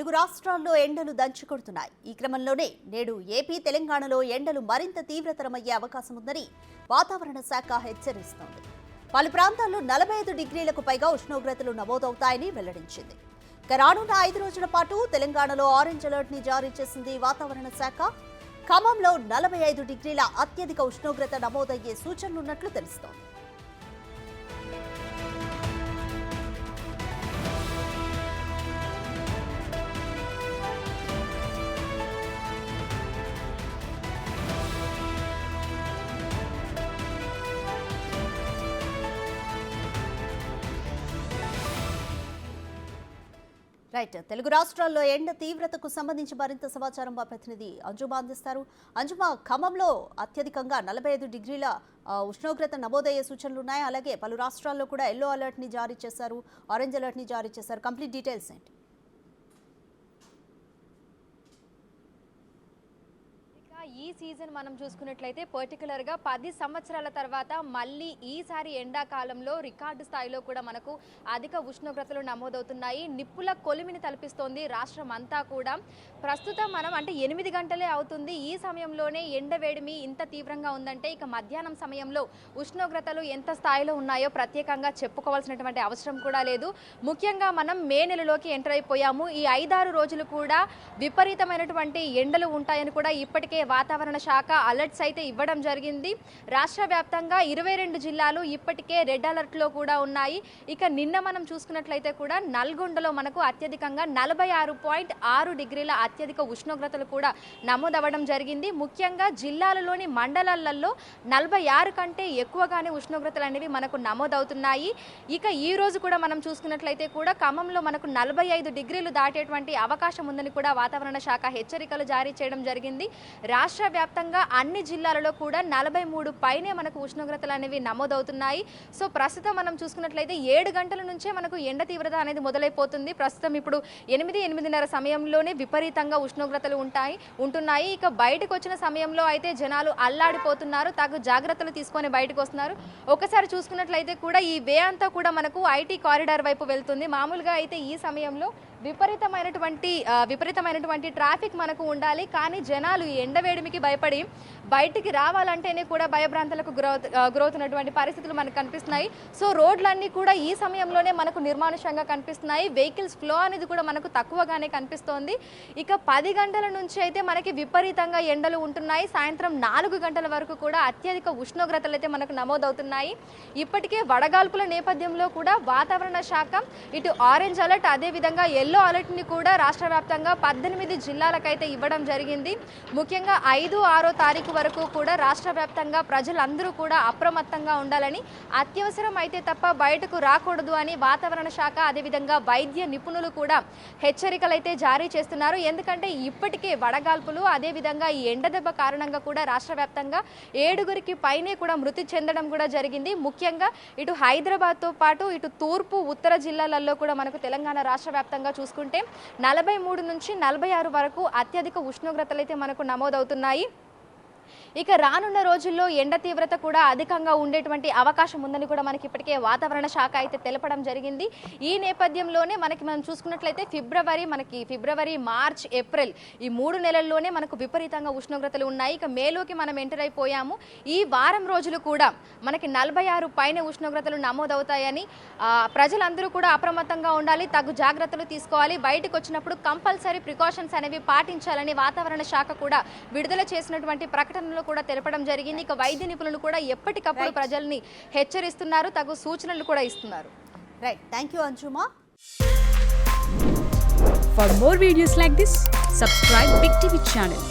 తెలుగు రాష్ట్రాల్లో ఎండలు దంచుకొడుతున్నాయి. ఈ క్రమంలోనే నేడు ఏపీ, తెలంగాణలో ఎండలు మరింత తీవ్రతరమయ్యే అవకాశం ఉందని వాతావరణ శాఖ హెచ్చరిస్తోంది. పలు ప్రాంతాల్లో 45 డిగ్రీలకు పైగా ఉష్ణోగ్రతలు నమోదవుతాయని వెల్లడించింది. రానున్న 5 రోజుల పాటు తెలంగాణలో ఆరెంజ్ అలర్ట్ ని జారీ చేసింది వాతావరణ శాఖ. ఖమ్మంలో 45 డిగ్రీల అత్యధిక ఉష్ణోగ్రత నమోదయ్యే సూచనలున్నట్లు తెలుస్తోంది. రైట్, తెలుగు రాష్ట్రాల్లో ఎండ తీవ్రతకు సంబంధించి మరింత సమాచారం మా ప్రతినిధి అంజుమా అందిస్తారు. అంజుమా, ఖమ్మంలో అత్యధికంగా 45 డిగ్రీల ఉష్ణోగ్రత నమోదయ్యే సూచనలు ఉన్నాయి. అలాగే పలు రాష్ట్రాల్లో కూడా ఎల్లో అలర్ట్ ని జారీ చేశారు, ఆరెంజ్ అలర్ట్ ని జారీ చేశారు. కంప్లీట్ డీటెయిల్స్ ఏంటి? ఈ సీజన్ మనం చూసుకున్నట్లయితే పర్టికులర్గా 10 సంవత్సరాల తర్వాత మళ్ళీ ఈసారి ఎండాకాలంలో రికార్డు స్థాయిలో కూడా మనకు అధిక ఉష్ణోగ్రతలు నమోదవుతున్నాయి. నిప్పుల కొలిమిని తలపిస్తోంది రాష్ట్రం అంతా కూడా. ప్రస్తుతం మనం 8 గంటలే అవుతుంది. ఈ సమయంలోనే ఎండ వేడిమి ఇంత తీవ్రంగా ఉందంటే ఇక మధ్యాహ్నం సమయంలో ఉష్ణోగ్రతలు ఎంత స్థాయిలో ఉన్నాయో ప్రత్యేకంగా చెప్పుకోవాల్సినటువంటి అవసరం కూడా లేదు. ముఖ్యంగా మనం మే నెలలోకి ఎంటర్ అయిపోయాము. ఈ 5-6 రోజులు కూడా విపరీతమైనటువంటి ఎండలు ఉంటాయని కూడా ఇప్పటికే వాతావరణ శాఖ అలర్ట్స్ అయితే ఇవ్వడం జరిగింది. రాష్ట్ర వ్యాప్తంగా 22 జిల్లాలు ఇప్పటికే రెడ్ అలర్ట్లో కూడా ఉన్నాయి. ఇక నిన్న మనం చూసుకున్నట్లయితే కూడా నల్గొండలో మనకు అత్యధికంగా 46.6 డిగ్రీల అత్యధిక ఉష్ణోగ్రతలు కూడా నమోదవ్వడం జరిగింది. ముఖ్యంగా జిల్లాలలోని మండలాలలో 46 కంటే ఎక్కువగానే ఉష్ణోగ్రతలు అనేవి మనకు నమోదవుతున్నాయి. ఇక ఈ రోజు కూడా మనం చూసుకున్నట్లయితే కూడా ఖమ్మంలో మనకు 45 డిగ్రీలు దాటేటువంటి అవకాశం ఉందని కూడా వాతావరణ శాఖ హెచ్చరికలు జారీ చేయడం జరిగింది. రాష్ట్ర వ్యాప్తంగా అన్ని జిల్లాలలో కూడా 43 పైనే మనకు ఉష్ణోగ్రతలు అనేవి నమోదవుతున్నాయి. సో ప్రస్తుతం మనం చూసుకున్నట్లయితే 7 గంటల నుంచే మనకు ఎండ తీవ్రత అనేది మొదలైపోతుంది. ప్రస్తుతం ఇప్పుడు 8-8:30 సమయంలోనే విపరీతంగా ఉష్ణోగ్రతలు ఉంటున్నాయి. ఇక బయటకు వచ్చిన సమయంలో అయితే జనాలు అల్లాడిపోతున్నారు, తగు జాగ్రత్తలు తీసుకొని బయటకు వస్తున్నారు. ఒకసారి చూసుకున్నట్లయితే కూడా ఈ వే అంతా కూడా మనకు ఐటీ కారిడార్ వైపు వెళ్తుంది. మామూలుగా అయితే ఈ సమయంలో విపరీతమైనటువంటి ట్రాఫిక్ మనకు ఉండాలి. కానీ జనాలు ఎండవేడిమికి భయపడి బయటికి రావాలంటేనే కూడా భయభ్రాంతులకు గురవుతున్నటువంటి పరిస్థితులు మనకు కనిపిస్తున్నాయి. సో రోడ్లన్నీ కూడా ఈ సమయంలోనే మనకు నిర్మానుష్యంగా కనిపిస్తున్నాయి. వెహికల్స్ ఫ్లో అనేది కూడా మనకు తక్కువగానే కనిపిస్తోంది. ఇక 10 గంటల నుంచి అయితే మనకి విపరీతంగా ఎండలు ఉంటున్నాయి. సాయంత్రం 4 గంటల వరకు కూడా అత్యధిక ఉష్ణోగ్రతలు అయితే మనకు నమోదవుతున్నాయి. ఇప్పటికే వడగాల్పుల నేపథ్యంలో కూడా వాతావరణ శాఖ ఇటు ఆరెంజ్ అలర్ట్, అదేవిధంగా ఎల్లో అలర్ట్ ని కూడా రాష్ట్ర వ్యాప్తంగా 18 జిల్లాలకైతే ఇవ్వడం జరిగింది. ముఖ్యంగా 5-6 తారీఖు వరకు కూడా రాష్ట్ర వ్యాప్తంగా ప్రజలందరూ కూడా అప్రమత్తంగా ఉండాలని, అత్యవసరం అయితే తప్ప బయటకు రాకూడదు అని వాతావరణ శాఖ అదేవిధంగా వైద్య నిపుణులు కూడా హెచ్చరికలు అయితే జారీ చేస్తున్నారు. ఎందుకంటే ఇప్పటికే వడగాల్పులు అదేవిధంగా ఈ ఎండదెబ్బ కారణంగా కూడా రాష్ట్ర వ్యాప్తంగా 7 పైనే కూడా మృతి చెందడం కూడా జరిగింది. ముఖ్యంగా ఇటు హైదరాబాద్తో పాటు ఇటు తూర్పు, ఉత్తర జిల్లాలలో కూడా మనకు తెలంగాణ రాష్ట్ర వ్యాప్తంగా చూసుకుంటే 43 నుంచి 46 వరకు అత్యధిక ఉష్ణోగ్రతలు అయితే మనకు నమోదవుతున్నాయి. ఇక రానున్న రోజుల్లో ఎండ తీవ్రత కూడా అధికంగా ఉండేటువంటి అవకాశం ఉందని కూడా మనకి ఇప్పటికే వాతావరణ శాఖ అయితే తెలపడం జరిగింది. ఈ నేపథ్యంలోనే మనం చూసుకున్నట్లయితే ఫిబ్రవరి, మార్చ్, ఏప్రిల్ ఈ 3 నెలల్లోనే మనకు విపరీతంగా ఉష్ణోగ్రతలు ఉన్నాయి. ఇక మేలోకి మనం ఎంటర్ అయిపోయాము. ఈ వారం రోజులు కూడా మనకి 46 పైన ఉష్ణోగ్రతలు నమోదవుతాయని ప్రజలందరూ కూడా అప్రమత్తంగా ఉండాలి, తగు జాగ్రత్తలు తీసుకోవాలి. బయటకు వచ్చినప్పుడు కంపల్సరీ ప్రికాషన్స్ అనేవి పాటించాలని వాతావరణ శాఖ కూడా విడుదల చేసినటువంటి ప్రకటనలో కూడా తెలపడం జరిగింది. ఇక వైద్య నిపుణులు కూడా ఎప్పటికప్పుడు ప్రజల్ని హెచ్చరిస్తున్నారు, తగు సూచనలు కూడా ఇస్తున్నారు. రైట్, థ్యాంక్ యూ అంజుమా. For more videos like this, subscribe Big TV channel.